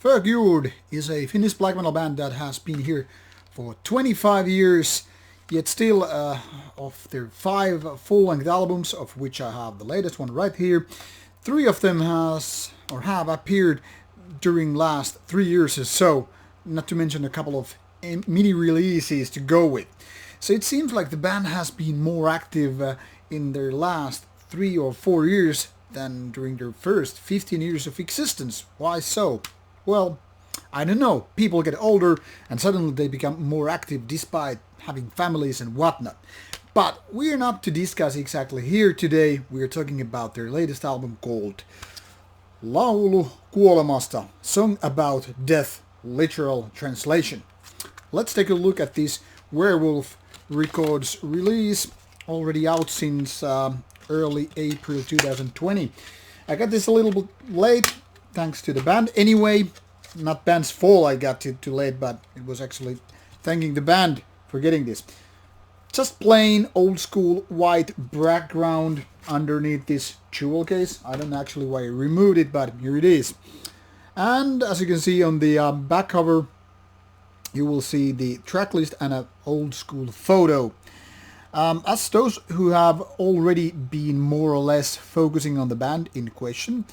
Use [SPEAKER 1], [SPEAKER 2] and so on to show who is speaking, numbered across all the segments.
[SPEAKER 1] Förgjord is a Finnish black metal band that has been here for 25 years, yet still of their 5 full-length albums, of which I have the latest one right here, 3 of them have appeared during last 3 years or so, not to mention a couple of mini releases to go with. So it seems like the band has been more active in their last 3 or 4 years than during their first 15 years of existence. Why so? Well, I don't know. People get older and suddenly they become more active despite having families and whatnot. But we're not to discuss exactly here today. We're talking about their latest album called Laulu, kuolemasta, song about death, literal translation. Let's take a look at this Werewolf Records release, already out since early April 2020. I got this a little bit late, thanks to the band. Anyway, not band's fault I got it too late, but it was actually thanking the band for getting this. Just plain old school white background underneath this jewel case. I don't know actually why I removed it, but here it is. And as you can see on the back cover, you will see the track list and an old school photo. As those who have already been more or less focusing on the band in question,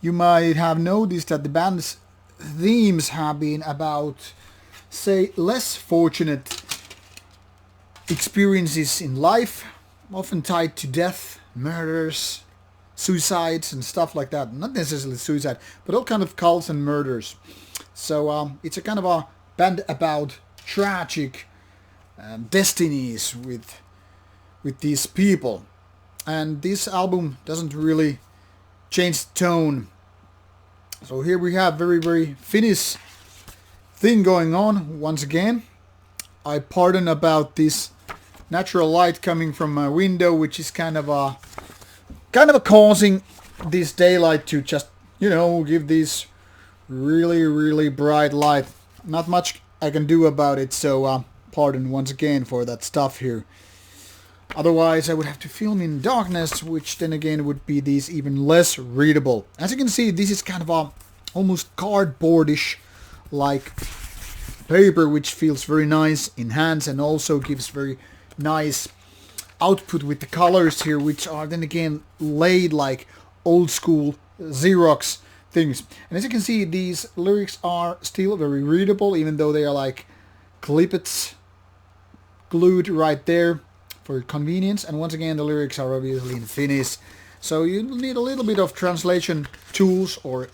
[SPEAKER 1] you might have noticed that the band's themes have been about, say, less fortunate experiences in life, often tied to death, murders, suicides and stuff like that. Not necessarily suicide, but all kind of cults and murders. So it's a kind of a band about tragic destinies with these people. And this album doesn't really change the tone. So here we have very Finnish thing going on once again. I pardon about this natural light coming from my window, which is kind of a causing this daylight to just, you know, give this really bright light. Not much I can do about it, so pardon once again for that stuff here. Otherwise I would have to film in darkness, which then again would be these even less readable. As you can see, this is kind of a almost cardboardish like paper, which feels very nice in hands and also gives very nice output with the colors here, which are then again laid like old school Xerox things. And as you can see, these lyrics are still very readable, even though they are like clippets glued right there for convenience. And once again, the lyrics are obviously in Finnish, so you need a little bit of translation tools or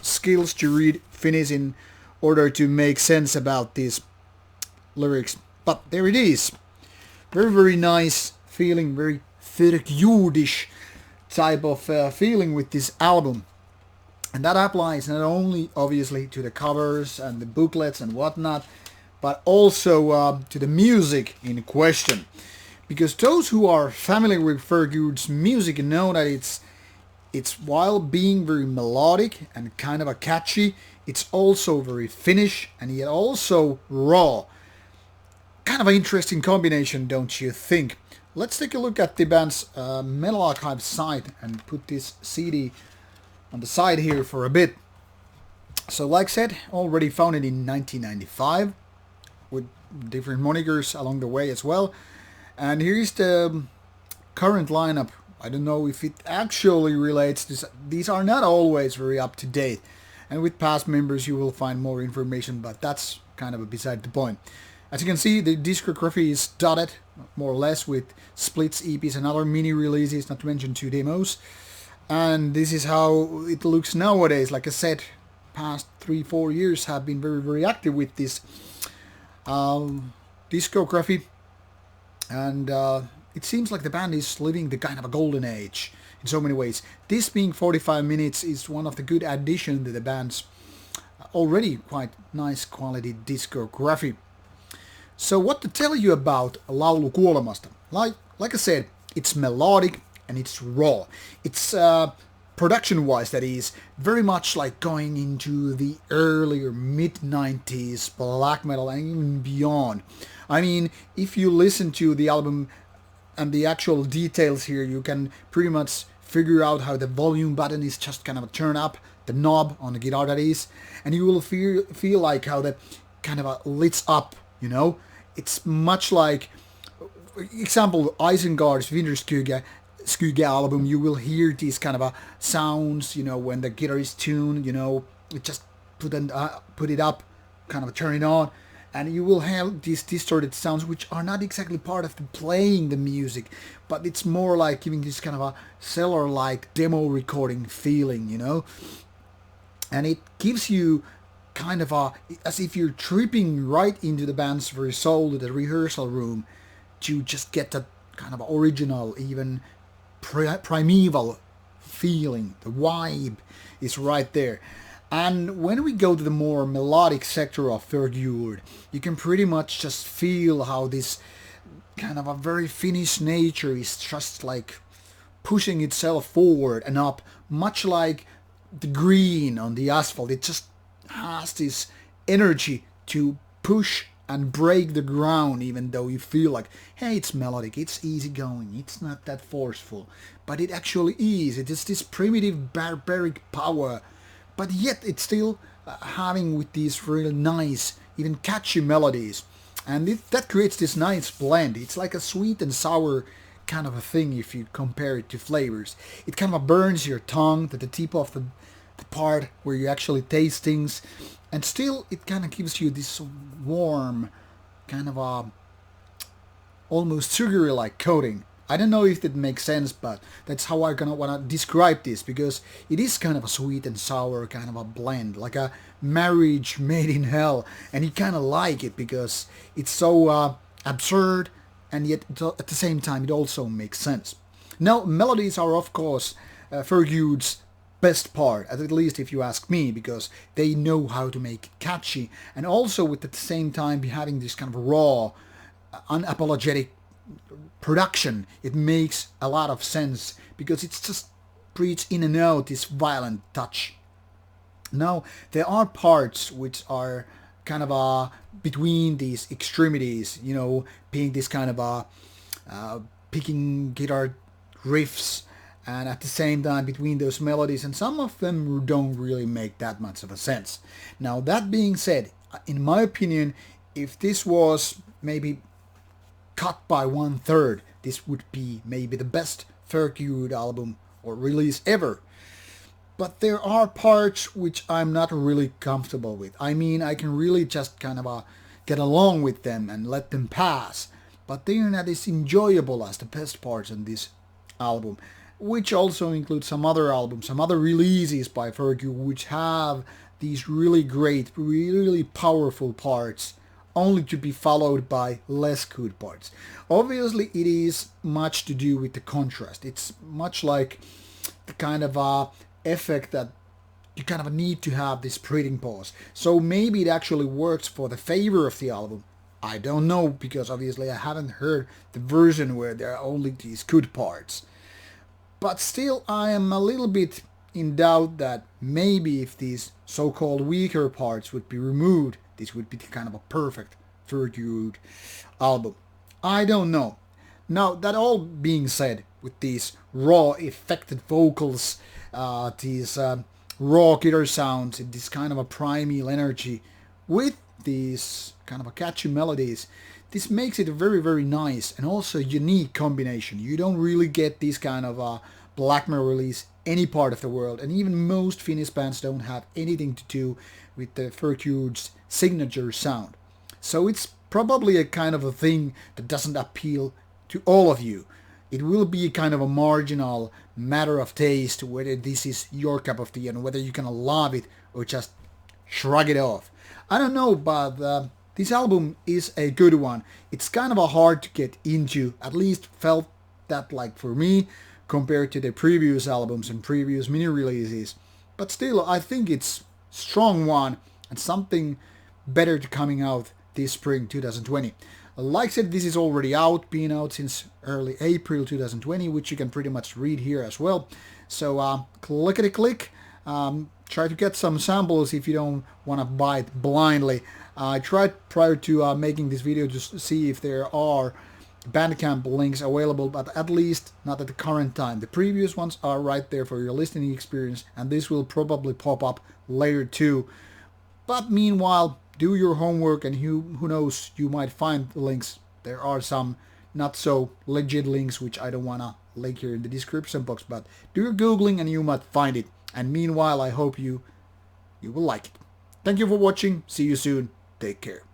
[SPEAKER 1] skills to read Finnish in order to make sense about these lyrics. But there it is. Very nice feeling, very Förgjordish type of feeling with this album. And that applies not only obviously to the covers and the booklets and whatnot, but also to the music in question. Because those who are familiar with Förgjord's music know that it's while being very melodic and kind of a catchy, it's also very Finnish and yet also raw. Kind of an interesting combination, don't you think? Let's take a look at the band's Metal Archive site and put this CD on the side here for a bit. So like I said, already founded in 1995 with different monikers along the way as well. And here's the current lineup. I don't know if it actually relates to... These are not always very up to date. And with past members you will find more information, but that's kind of beside the point. As you can see, the discography is dotted, more or less, with splits, EPs and other mini releases, not to mention 2 demos. And this is how it looks nowadays. Like I said, past 3-4 years have been very active with this discography. And it seems like the band is living the kind of a golden age in so many ways. This being 45 minutes is one of the good additions to the band's already quite nice quality discography. So what to tell you about Laulu, kuolemasta? Like I said, it's melodic and it's raw. It's production-wise, that is, very much like going into the earlier mid-90s black metal and even beyond. I mean, if you listen to the album and the actual details here, you can pretty much figure out how the volume button is just kind of turned up, the knob on the guitar that is, and you will feel like how that kind of lights up, you know. It's much like, example, Isengard's Vinterskygge album. You will hear these kind of sounds, you know, when the guitar is tuned, you know, it just put it up, kind of turn it on, and you will have these distorted sounds which are not exactly part of the playing the music, but it's more like giving this kind of a cellar-like demo recording feeling, you know. And it gives you kind of as if you're tripping right into the band's very soul, the rehearsal room, to just get that kind of original, even primeval feeling. The vibe is right there. And when we go to the more melodic sector of Förgjord, you can pretty much just feel how this kind of a very Finnish nature is just like pushing itself forward and up, much like the green on the asphalt. It just has this energy to push and break the ground, even though you feel like, hey, it's melodic, it's easygoing, it's not that forceful. But it actually is. It is this primitive barbaric power, but yet it's still having with these really nice, even catchy melodies. And that creates this nice blend. It's like a sweet and sour kind of a thing if you compare it to flavors. It kind of burns your tongue to the tip of the part where you actually taste things, and still it kind of gives you this warm, kind of almost sugary like coating. I don't know if that makes sense, but that's how I want to describe this, because it is kind of a sweet and sour kind of a blend, like a marriage made in hell, and you kind of like it because it's so absurd, and yet at the same time it also makes sense. Now, melodies are of course Förgjord's best part, at least if you ask me, because they know how to make it catchy, and also at the same time having this kind of raw, unapologetic production. It makes a lot of sense because it's just breathes in and out this violent touch. Now, there are parts which are kind of between these extremities, you know, being this kind of picking guitar riffs, and at the same time between those melodies, and some of them don't really make that much of a sense. Now, that being said, in my opinion, if this was maybe cut by 1/3, this would be maybe the best Förgjord album or release ever. But there are parts which I'm not really comfortable with. I mean, I can really just kind of get along with them and let them pass, but they are not as enjoyable as the best parts on this album, which also includes some other albums, some other releases by Förgjord, which have these really great, really powerful parts, only to be followed by less good parts. Obviously, it is much to do with the contrast. It's much like the kind of effect that you kind of need to have this breathing pause. So maybe it actually works for the favor of the album. I don't know, because obviously I haven't heard the version where there are only these good parts. But still, I am a little bit in doubt that maybe if these so-called weaker parts would be removed, this would be the kind of a perfect Förgjord album. I don't know. Now, that all being said, with these raw, affected vocals, these raw guitar sounds, and this kind of a primal energy, with these kind of a catchy melodies, this makes it a very, very nice and also unique combination. You don't really get this kind of black metal release any part of the world, and even most Finnish bands don't have anything to do with the Förgjord's signature sound. So it's probably a kind of a thing that doesn't appeal to all of you. It will be a kind of a marginal matter of taste whether this is your cup of tea and whether you're gonna love it or just shrug it off. I don't know, but this album is a good one. It's kind of a hard to get into, at least felt that like for me, compared to the previous albums and previous mini releases. But still, I think it's strong one and something better to coming out this spring 2020. Like I said, this is already out, been out since early April 2020, which you can pretty much read here as well. So clickety-click, try to get some samples if you don't want to buy it blindly. I tried prior to making this video to see if there are Bandcamp links available, but at least not at the current time. The previous ones are right there for your listening experience, and this will probably pop up later too. But meanwhile, do your homework, and who knows, you might find the links. There are some not so legit links which I don't want to link here in the description box, but do your googling and you might find it. And meanwhile, I hope you will like it. Thank you for watching. See you soon. Take care.